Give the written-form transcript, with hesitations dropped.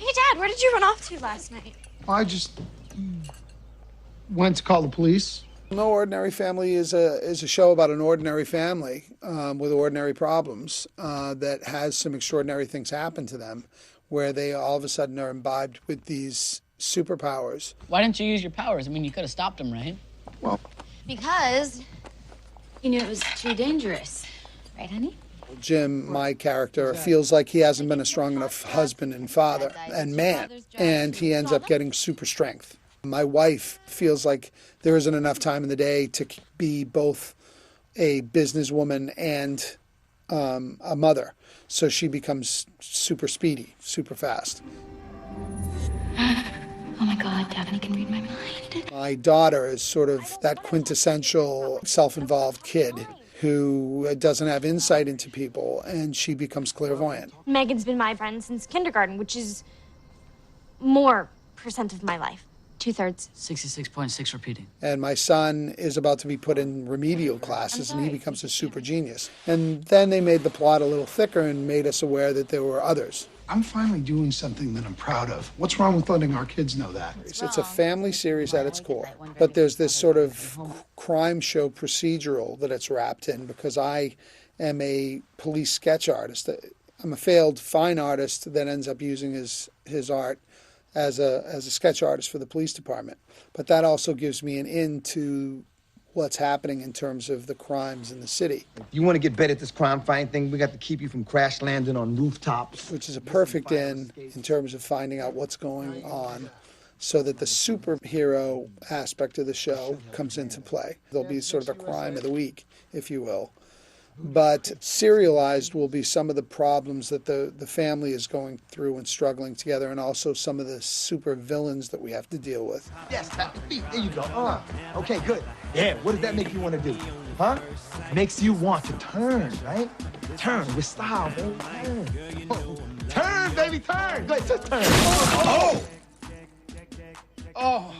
Hey, Dad, where did you run off to last night? I just went to call the police. No Ordinary Family is a show about an ordinary family with ordinary problems that has some extraordinary things happen to them, where they all of a sudden are imbibed with these superpowers. Why didn't you use your powers? I mean, you could have stopped him, right? Well, Because you knew it was too dangerous. Right, honey? Jim, my character, feels like he hasn't been a strong enough husband and father and man, and he ends up getting super strength. My wife feels like there isn't enough time in the day to be both a businesswoman and a mother, so she becomes super speedy, super fast. Oh my God, Daphne can read my mind. My daughter is sort of that quintessential self-involved kid who doesn't have insight into people, and she becomes clairvoyant. Megan's been my friend since kindergarten, which is more % of my life. 2/3. 66.6 repeating. And my son is about to be put in remedial classes, and he becomes a super genius. And then they made the plot a little thicker and made us aware that there were others. I'm finally doing something that I'm proud of. What's wrong with letting our kids know that? It's a family series at its core, but there's this sort of crime show procedural that it's wrapped in, because I am a police sketch artist. I'm a failed fine artist that ends up using his art as a sketch artist for the police department. But that also gives me an in to what's happening in terms of the crimes in the city. If you want to get better at this crime fighting thing, we got to keep you from crash landing on rooftops. Which is a perfect in terms of finding out what's going on, so that the superhero aspect of the show comes into play. There'll be sort of a crime of the week, if you will. But serialized will be some of the problems that the family is going through and struggling together, and also some of the super villains that we have to deal with. Yes, tap your feet. There you go. Okay, good. Yeah, what does that make you want to do? Huh? Makes you want to turn, right? Turn with style, baby. Turn. Oh, turn, baby, turn. Good, just turn. Oh! Oh,